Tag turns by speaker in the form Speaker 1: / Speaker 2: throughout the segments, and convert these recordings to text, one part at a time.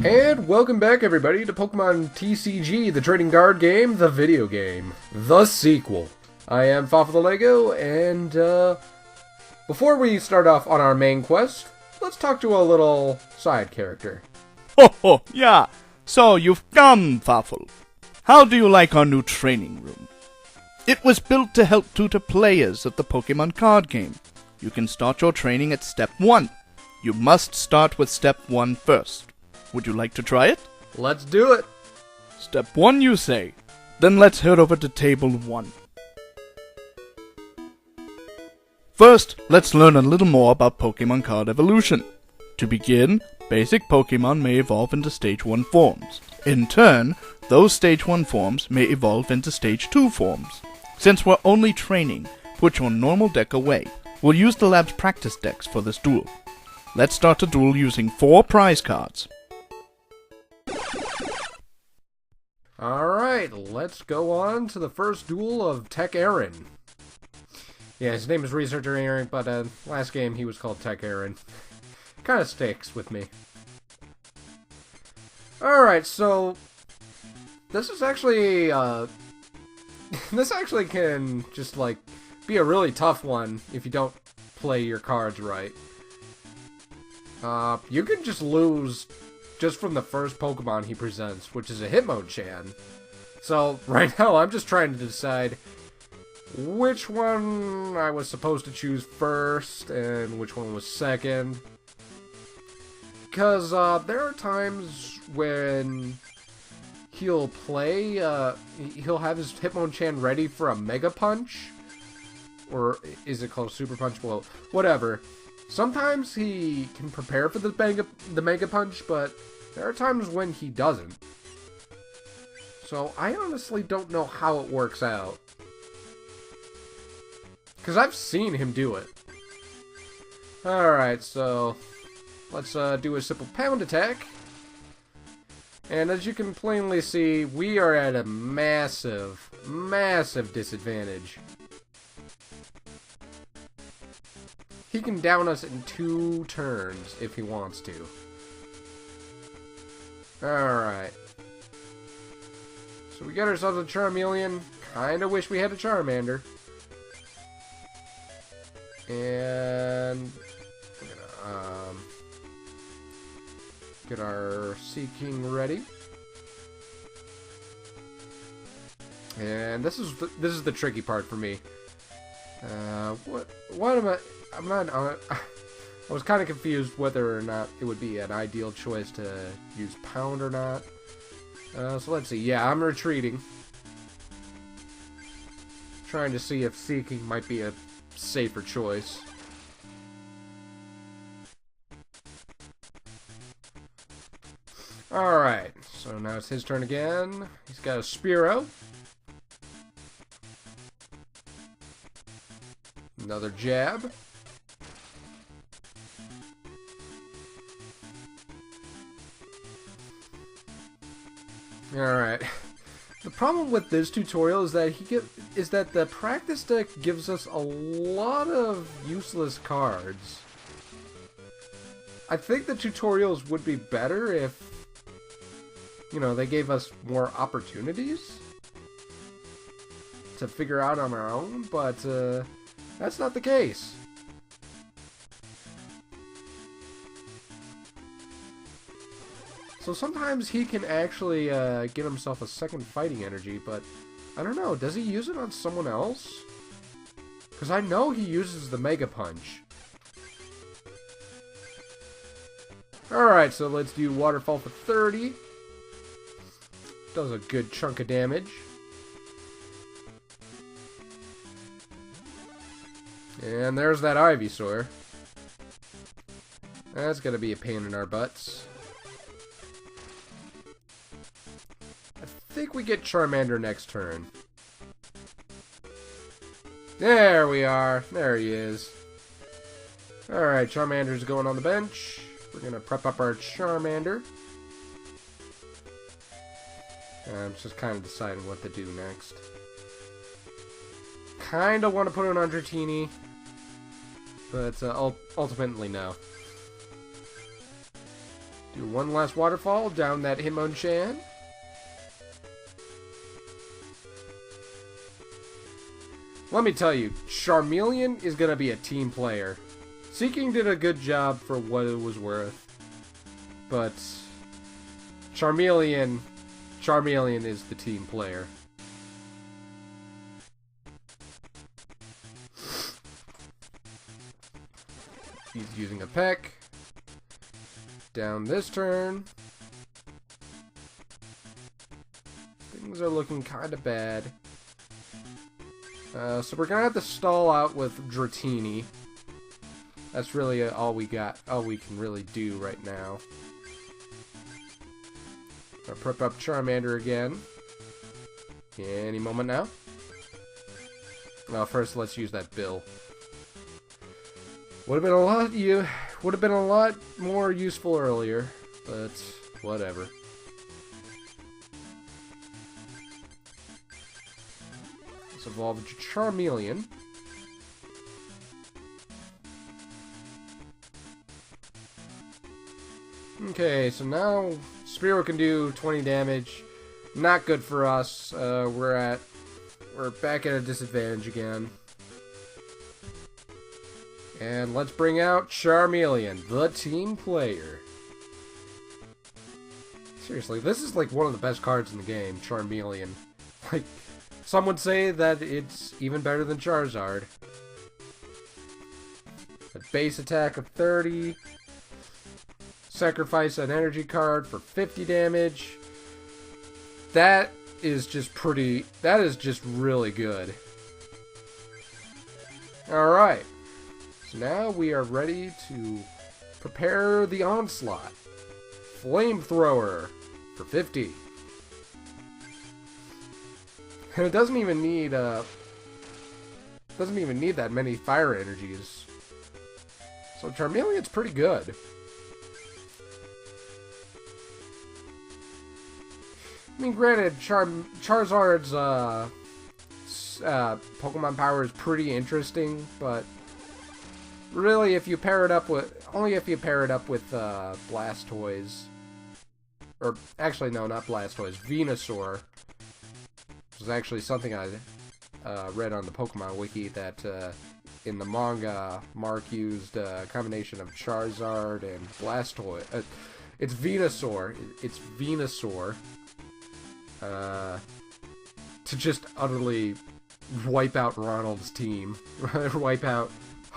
Speaker 1: And welcome back, everybody, to Pokemon TCG, the trading card game, the video game, the sequel. I am Fafa the Lego, and before we start off on our main quest, let's talk to a little side character.
Speaker 2: Ho ho, yeah. So you've come, Fafel. How do you like our new training room? It was built to help tutor players of the Pokemon card game. You can start your training at Step 1. You must start with Step 1 first. Would you like to try it?
Speaker 1: Let's do it!
Speaker 2: Step 1, you say? Then let's head over to Table 1. First, let's learn a little more about Pokemon card evolution. To begin, basic Pokemon may evolve into Stage 1 forms. In turn, those Stage 1 forms may evolve into Stage 2 forms. Since we're only training, put your normal deck away. We'll use the lab's practice decks for this duel. Let's start the duel using 4 prize cards.
Speaker 1: Alright, let's go on to the first duel of Tech Aaron. Yeah, his name is Researcher Aaron, but last game he was called Tech Aaron. Kinda sticks with me. Alright, so this is actually, this actually can just, like, be a really tough one if you don't play your cards right. You can just lose just from the first Pokemon he presents, which is a Hitmonchan. So, right now, I'm just trying to decide which one I was supposed to choose first, and which one was second. Because, there are times when he'll play, he'll have his Hitmonchan ready for a Mega Punch. Or is it called Super Punch? Well, whatever. Sometimes he can prepare for the Mega Punch, but there are times when he doesn't. So I honestly don't know how it works out. Because I've seen him do it. Alright, so let's do a simple pound attack. And as you can plainly see, we are at a massive, massive disadvantage. He can down us in 2 turns if he wants to. Alright. So we got ourselves a Charmeleon. Kinda wish we had a Charmander. And we're gonna get our Seaking ready. And this is the tricky part for me. What am I? I'm not. I was kind of confused whether or not it would be an ideal choice to use Pound or not. So let's see. Yeah, I'm retreating. Trying to see if Seeking might be a safer choice. Alright, so now it's his turn again. He's got a Spearow. Another jab. Alright. The problem with this tutorial is that the practice deck gives us a lot of useless cards. I think the tutorials would be better if, you know, they gave us more opportunities to figure out on our own, but that's not the case. So sometimes he can actually get himself a second fighting energy, but I don't know, does he use it on someone else? Because I know he uses the Mega Punch. Alright, so let's do Waterfall for 30. Does a good chunk of damage. And there's that Ivysaur. That's gonna be a pain in our butts. I think we get Charmander next turn. There we are. There he is. Alright, Charmander's going on the bench. We're gonna prep up our Charmander. I'm just kind of deciding what to do next. Kinda want to put it on Dratini, but ultimately no. Do one last waterfall down that Hitmonchan. Let me tell you, Charmeleon is going to be a team player. Seeking did a good job for what it was worth. But Charmeleon is the team player. He's using a peck. Down this turn. Things are looking kind of bad. So we're gonna have to stall out with Dratini. That's really all we got. All we can really do right now. I'll prep up Charmander again. Any moment now. Well, first let's use that Bill. Would have been a lot more useful earlier, but whatever. Let's evolve to Charmeleon. Okay, so now Spearow can do 20 damage. Not good for us. We're back at a disadvantage again. And let's bring out Charmeleon, the team player. Seriously, this is like one of the best cards in the game, Charmeleon. Like, some would say that it's even better than Charizard. A base attack of 30. Sacrifice an energy card for 50 damage. That is just really good. Alright. So now we are ready to prepare the onslaught. Flamethrower for 50. And it doesn't even need that many fire energies. So Charmeleon's pretty good. I mean, granted, Charizard's Pokemon power is pretty interesting, but really, if you pair it up with Blastoise, or actually no, not Blastoise, Venusaur, which is actually something I read on the Pokemon Wiki that in the manga, Mark used a combination of Charizard and Blastoise. It's Venusaur. It's Venusaur. To just utterly wipe out Ronald's team. Wipe out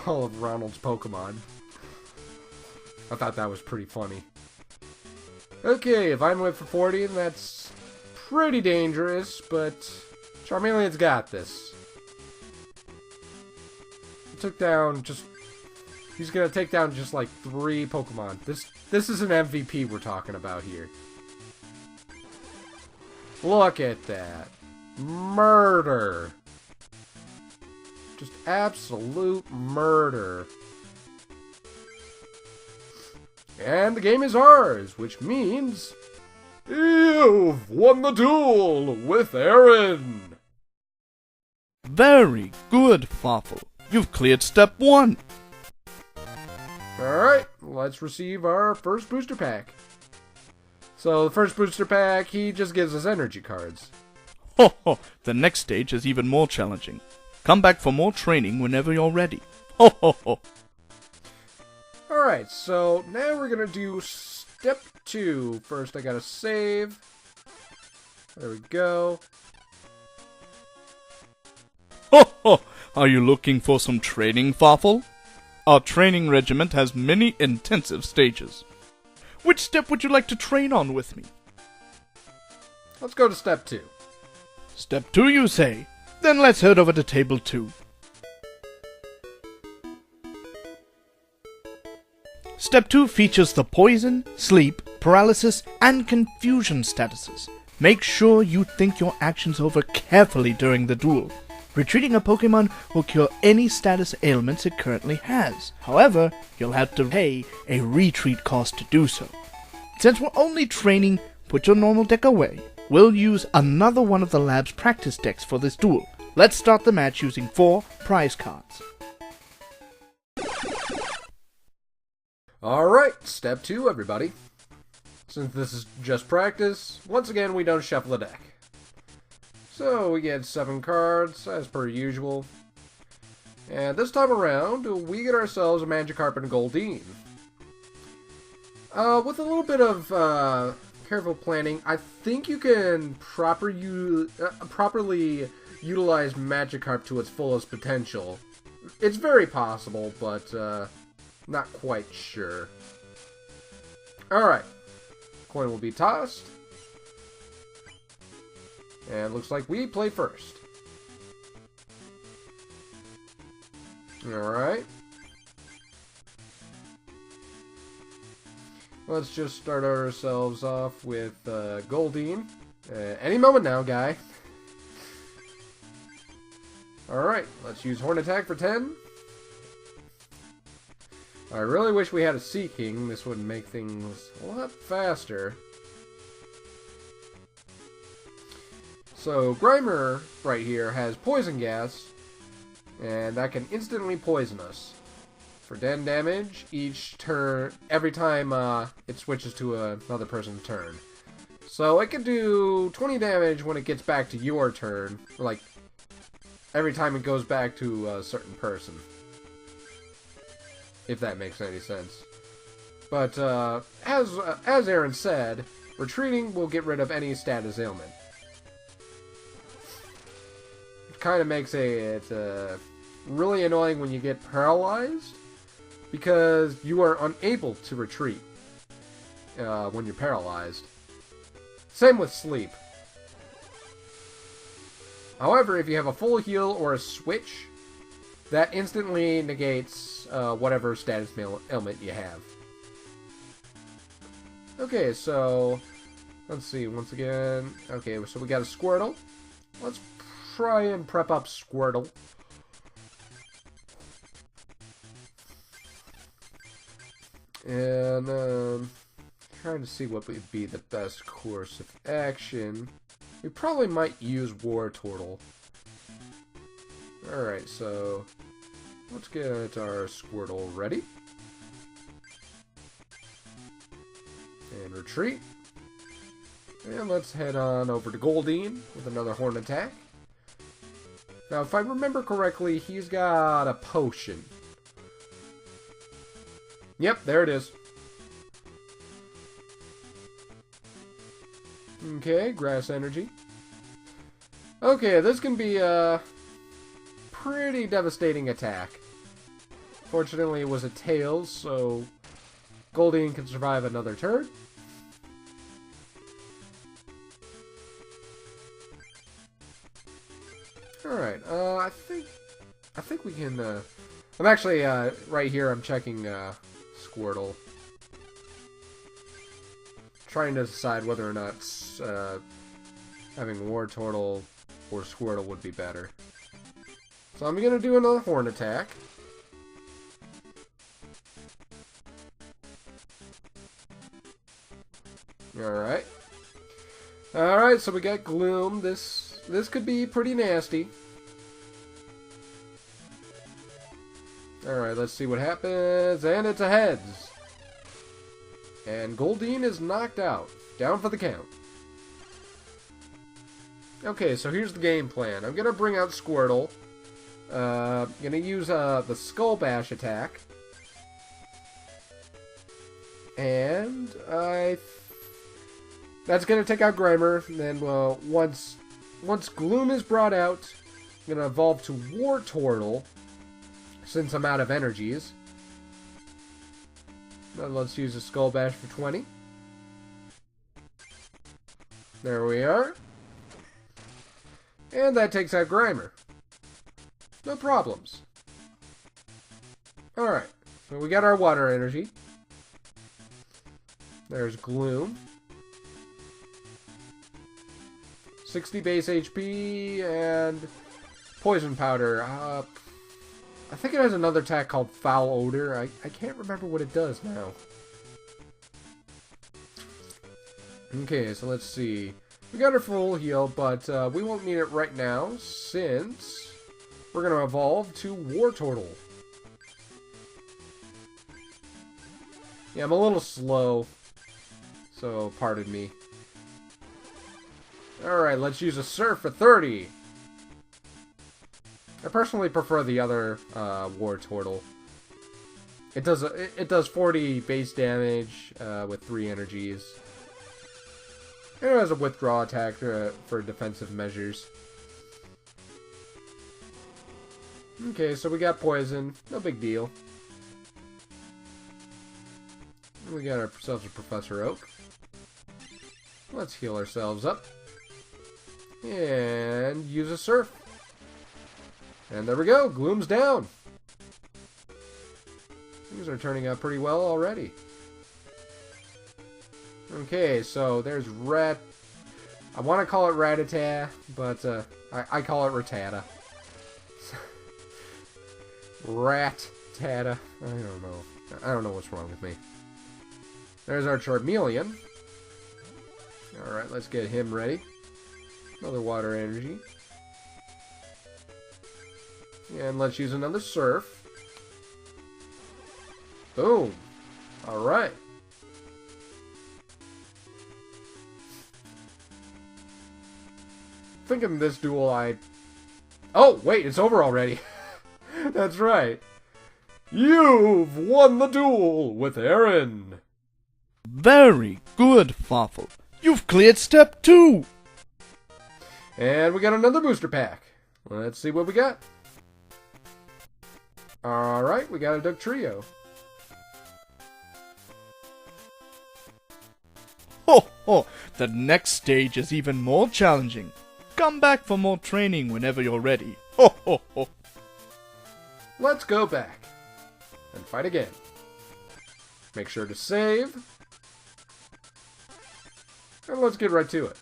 Speaker 1: all of Ronald's Pokemon. I thought that was pretty funny. Okay, if I'm with for 40, that's pretty dangerous, but Charmeleon's got this. He's gonna take down just like 3 Pokemon. This is an MVP we're talking about here. Look at that. Murder. Just absolute murder. And the game is ours, which means you've won the duel with Aaron.
Speaker 2: Very good, Farfel. You've cleared step 1.
Speaker 1: Alright, let's receive our first booster pack. So the first booster pack, he just gives us energy cards.
Speaker 2: Ho ho, the next stage is even more challenging. Come back for more training whenever you're ready. Ho ho ho.
Speaker 1: Alright, so now we're gonna do step 2. First I gotta save. There we go.
Speaker 2: Ho ho! Are you looking for some training, Farfel? Our training regiment has many intensive stages. Which step would you like to train on with me?
Speaker 1: Let's go to step 2.
Speaker 2: Step 2, you say? Then let's head over to table 2. Step 2 features the poison, sleep, paralysis, and confusion statuses. Make sure you think your actions over carefully during the duel. Retreating a Pokemon will cure any status ailments it currently has. However, you'll have to pay a retreat cost to do so. Since we're only training, put your normal deck away. We'll use another one of the lab's practice decks for this duel. Let's start the match using 4 prize cards.
Speaker 1: Alright, step 2, everybody. Since this is just practice, once again we don't shuffle the deck. So we get 7 cards, as per usual. And this time around, we get ourselves a Magikarp and a Goldeen. With a little bit of careful planning, I think you can properly utilize Magikarp to its fullest potential. It's very possible, but not quite sure. Alright. Coin will be tossed. And looks like we play first. Alright. Let's just start ourselves off with Goldeen. Any moment now, guy. Alright, let's use Horn Attack for 10. I really wish we had a Sea King. This would make things a lot faster. So, Grimer right here has Poison Gas, and that can instantly poison us. For 10 damage each turn, every time it switches to another person's turn. So it can do 20 damage when it gets back to your turn, like every time it goes back to a certain person. If that makes any sense. But as Aaron said, retreating will get rid of any status ailment. It kind of makes it really annoying when you get paralyzed, because you are unable to retreat when you're paralyzed. Same with sleep. However, if you have a full heal or a switch, that instantly negates whatever status ailment you have. Okay, so let's see, once again. Okay, so we got a Squirtle. Let's try and prep up Squirtle. And trying to see what would be the best course of action. We probably might use Wartortle. Alright, so let's get our Squirtle ready. And retreat. And let's head on over to Goldeen with another Horn Attack. Now, if I remember correctly, he's got a potion. Yep, there it is. Okay, Grass Energy. Okay, this can be a pretty devastating attack. Fortunately, it was a Tails, so Goldeen can survive another turn. Alright, I think we can, I'm actually, right here, I'm checking, Squirtle. Trying to decide whether or not, having Wartortle or Squirtle would be better. So I'm gonna do another Horn Attack. Alright. Alright, so we got Gloom. This could be pretty nasty. Alright, let's see what happens. And it's a heads. And Goldeen is knocked out. Down for the count. Okay, so here's the game plan. I'm gonna bring out Squirtle. Gonna use the Skull Bash attack. And that's gonna take out Grimer. And then once Gloom is brought out, I'm gonna evolve to Wartortle, since I'm out of energies. Now let's use a Skull Bash for 20. There we are. And that takes out Grimer. No problems. Alright, so we got our water energy. There's Gloom. 60 base HP and Poison Powder. I think it has another attack called Foul Odor. I can't remember what it does now. Okay, so let's see. We got our full heal, but we won't need it right now, since we're going to evolve to Wartortle. Yeah, I'm a little slow, so pardon me. Alright, let's use a Surf for 30. I personally prefer the other War Turtle. It does 40 base damage with 3 energies. And it has a withdraw attack for defensive measures. Okay, so we got poison. No big deal. We got ourselves a Professor Oak. Let's heal ourselves up. And use a Surf. And there we go. Gloom's down. Things are turning out pretty well already. Okay, so there's Rat... I want to call it Rattata, but I call it Rattata. Rat-tata. I don't know. I don't know what's wrong with me. There's our Charmeleon. Alright, let's get him ready. Another water energy. And let's use another Surf. Boom. Alright. Thinking this duel Oh, wait, it's over already. That's right. You've won the duel with Aaron.
Speaker 2: Very good, Farfel. You've cleared step 2.
Speaker 1: And we got another booster pack. Let's see what we got. Alright, we got a Duck Trio.
Speaker 2: Ho ho! The next stage is even more challenging. Come back for more training whenever you're ready. Ho ho ho!
Speaker 1: Let's go back and fight again. Make sure to save. And let's get right to it.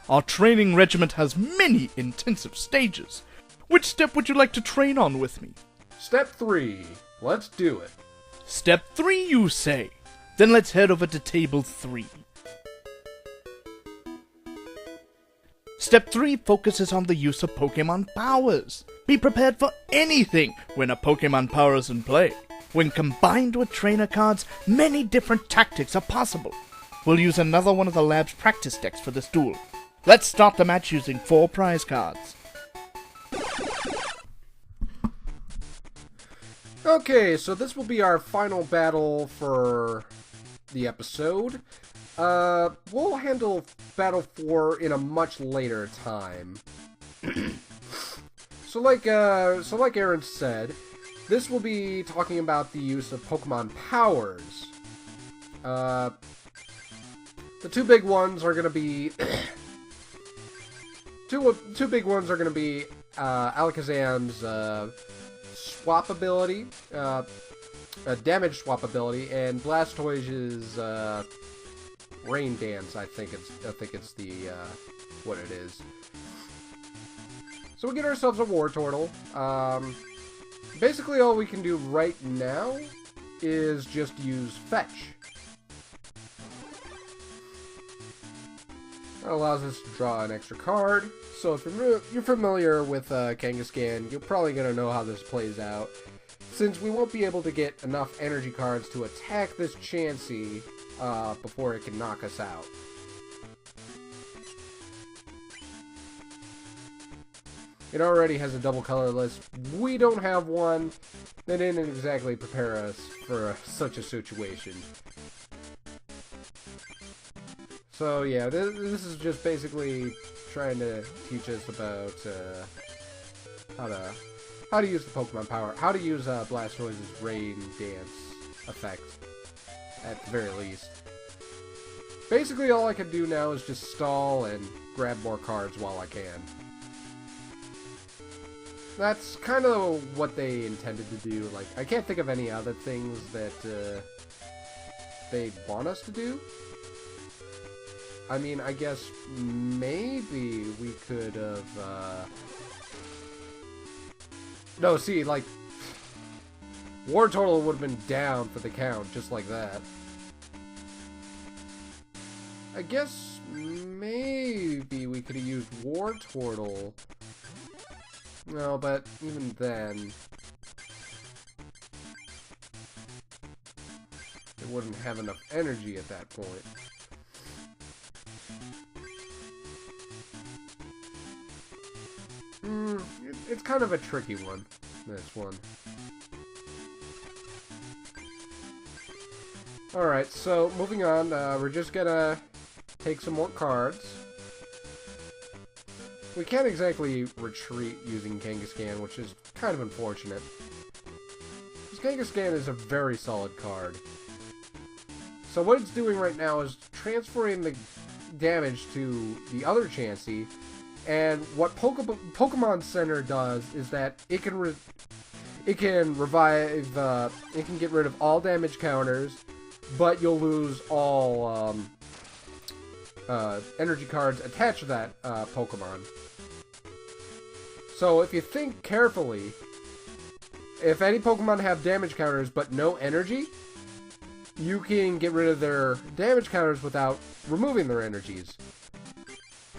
Speaker 2: Our training regiment has many intensive stages. Which step would you like to train on with me?
Speaker 1: Step 3. Let's do it.
Speaker 2: Step 3, you say? Then let's head over to table 3. Step 3 focuses on the use of Pokemon powers. Be prepared for anything when a Pokemon power is in play. When combined with trainer cards, many different tactics are possible. We'll use another one of the lab's practice decks for this duel. Let's start the match using 4 prize cards.
Speaker 1: Okay, so this will be our final battle for the episode. We'll handle Battle 4 in a much later time. So like Aaron said, this will be talking about the use of Pokemon powers. The two big ones are gonna be two big ones are gonna be Alakazam's swap ability, damage swap ability, and Blastoise's Rain Dance. I think it's the what it is. So we get ourselves a War Turtle. Basically, all we can do right now is just use Fetch. That allows us to draw an extra card. So if you're familiar with Kangaskhan, you're probably going to know how this plays out. Since we won't be able to get enough energy cards to attack this Chansey before it can knock us out. It already has a double color list. We don't have one. They didn't exactly prepare us for such a situation. So yeah, this is just basically trying to teach us about how to use the Pokemon power, how to use Blastoise's Rain Dance effect, at the very least. Basically, all I can do now is just stall and grab more cards while I can. That's kind of what they intended to do. Like, I can't think of any other things that they want us to do. I mean, I guess maybe we could have, No, see, like, War Turtle would have been down for the count, just like that. I guess maybe we could have used War Turtle. No, but even then... it wouldn't have enough energy at that point. It's kind of a tricky one, this one. Alright, so moving on, we're just gonna take some more cards. We can't exactly retreat using Kangaskhan, which is kind of unfortunate. Because Kangaskhan is a very solid card. So what it's doing right now is transferring the damage to the other Chansey, and what Pokemon Center does is that it can revive, it can get rid of all damage counters, but you'll lose all energy cards attached to that Pokemon. So if you think carefully, if any Pokemon have damage counters but no energy, you can get rid of their damage counters without removing their energies.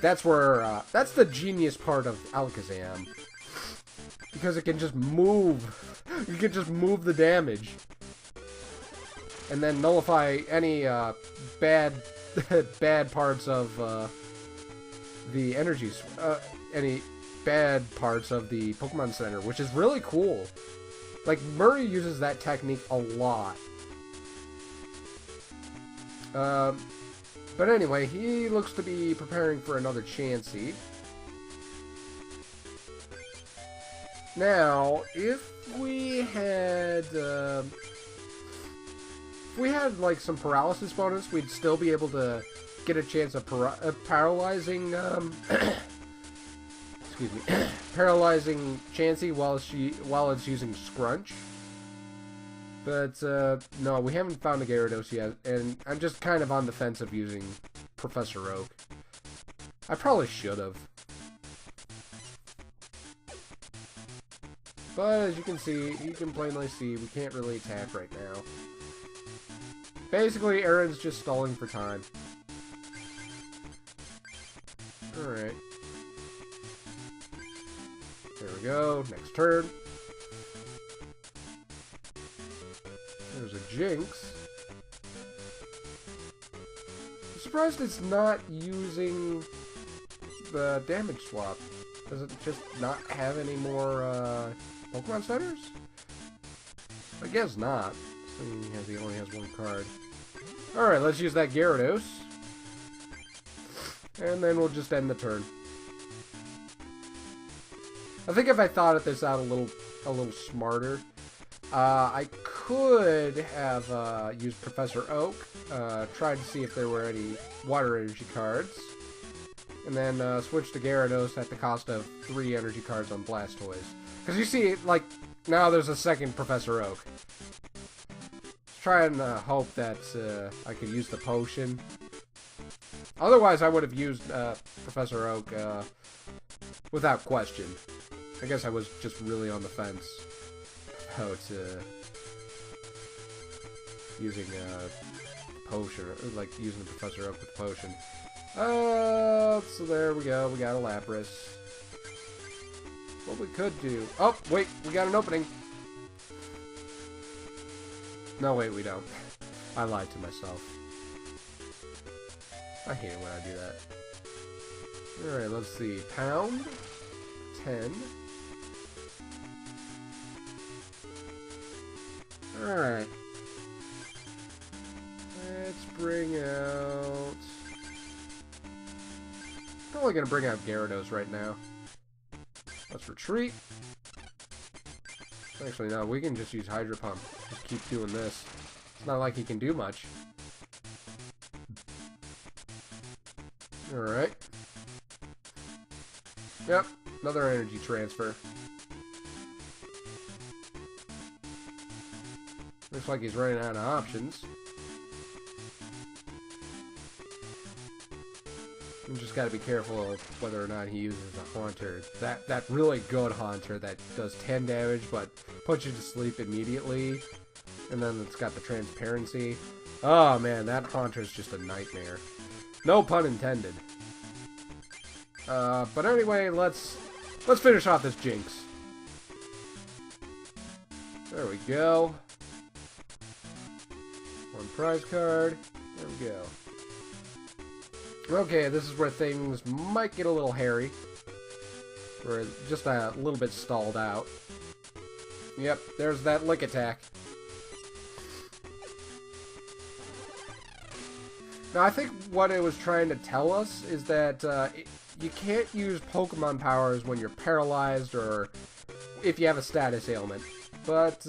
Speaker 1: That's where, that's the genius part of Alakazam. Because it can just move, you can just move the damage. And then nullify any, bad parts of, the energies, any bad parts of the Pokemon Center, which is really cool. Like, Murray uses that technique a lot. But anyway, he looks to be preparing for another Chansey. Now, if we had like some paralysis bonus, we'd still be able to get a chance of paralyzing, excuse me, paralyzing Chansey while it's using Scrunch. But, no, we haven't found a Gyarados yet, and I'm just kind of on the fence of using Professor Oak. I probably should have. But, as you can plainly see, we can't really attack right now. Basically, Aaron's just stalling for time. Alright. There we go, next turn. There's a Jinx. I'm surprised it's not using the damage swap. Does it just not have any more Pokemon Centers? I guess not. He only has one card. Alright, let's use that Gyarados. And then we'll just end the turn. I think if I thought of this out a little smarter, I could have used Professor Oak, tried to see if there were any Water Energy cards, and then switch to Gyarados at the cost of 3 energy cards on Blastoise. Because you see, like, now there's a second Professor Oak. Let's try and hope that I could use the potion. Otherwise, I would have used Professor Oak without question. I guess I was just really on the fence about using potion, or like using the Professor Oak with potion. So there we go. We got a Lapras. What we could do? Oh, wait, we got an opening. No, wait, we don't. I lied to myself. I hate it when I do that. Alright, let's see. Pound. 10. Alright. Let's bring out... Probably gonna bring out Gyarados right now. Let's retreat. Actually, no, we can just use Hydro Pump. Just keep doing this. It's not like he can do much. Alright. Yep, another energy transfer. Looks like he's running out of options. You just gotta be careful of whether or not he uses a Haunter. That really good Haunter that does 10 damage but puts you to sleep immediately. And then it's got the transparency. Oh man, that Haunter's just a nightmare. No pun intended. But anyway, let's finish off this Jinx. There we go. One One prize card. There we go. Okay, this is where things might get a little hairy. We're just a little bit stalled out. Yep, there's that lick attack. Now, I think what it was trying to tell us is that you can't use Pokemon powers when you're paralyzed or if you have a status ailment. But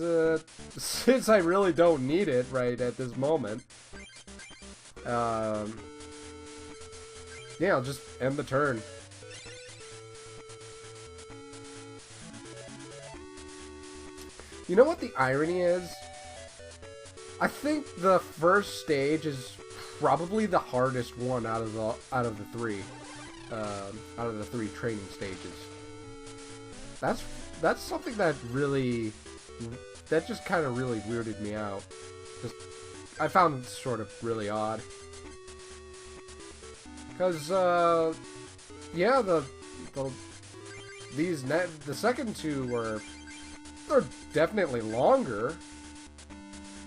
Speaker 1: since I really don't need it right at this moment, yeah, I'll just end the turn. You know what the irony is? I think the first stage is probably the hardest one out of the three training stages. That's something that just kind of really weirded me out. Just I found it sort of really odd. Because yeah, the second two they're definitely longer,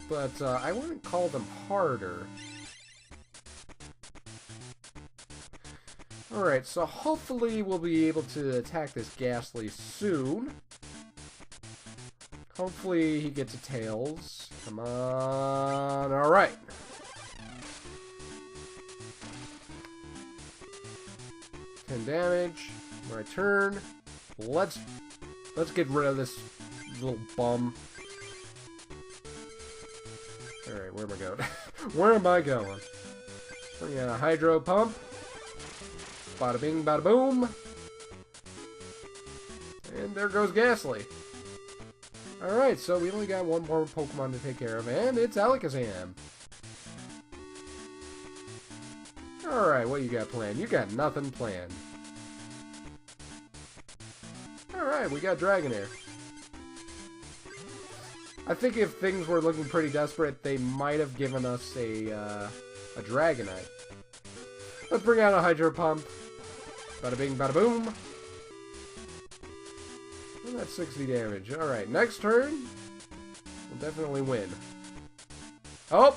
Speaker 1: but I wouldn't call them harder. Alright, so hopefully we'll be able to attack this Ghastly soon. Hopefully he gets a Tails. Come on. Alright. Damage. My turn. Let's get rid of this little bum. Alright, where am I going? Where am I going? We got a Hydro Pump. Bada bing, bada boom. And there goes Ghastly. Alright, so we only got one more Pokemon to take care of, and it's Alakazam. Alright, what you got planned? You got nothing planned. Alright, we got Dragonair. I think if things were looking pretty desperate, they might have given us a Dragonite. Let's bring out a Hydro Pump. Bada bing, bada boom. And that's 60 damage. Alright, next turn, we'll definitely win. Oh!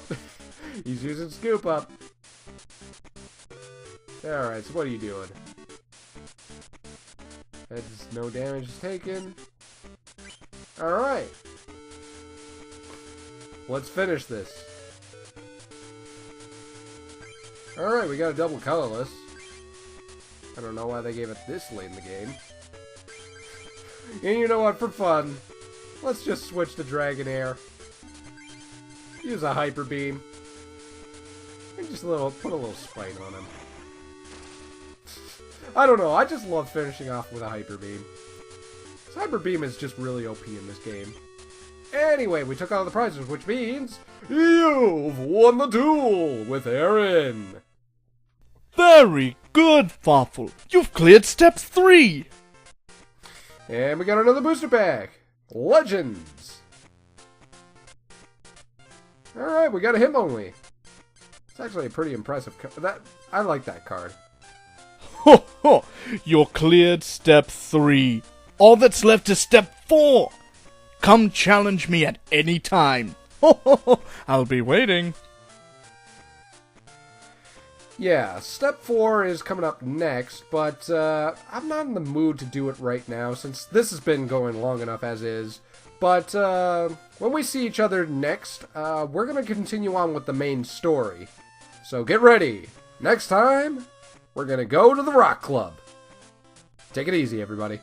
Speaker 1: He's using Scoop Up. Alright, so what are you doing? That's no damage taken. Alright. Let's finish this. Alright, we got a double colorless. I don't know why they gave it this late in the game. And you know what, for fun, let's just switch to Dragonair. Use a Hyper Beam. And just put a little spite on him. I don't know, I just love finishing off with a Hyper Beam. This Hyper Beam is just really OP in this game. Anyway, we took all the prizes, which means you've won the duel with Aaron.
Speaker 2: Very good, Farfel. You've cleared step 3.
Speaker 1: And we got another booster pack. Legends. Alright, we got a Hitmonlee. It's actually a pretty impressive card. I like that card.
Speaker 2: Ho ho! You're cleared step 3. All that's left is step 4. Come challenge me at any time. Ho ho ho! I'll be waiting.
Speaker 1: Yeah, step 4 is coming up next, but I'm not in the mood to do it right now since this has been going long enough as is. But when we see each other next, we're going to continue on with the main story. So get ready. Next time, we're going to go to the Rock Club. Take it easy, everybody.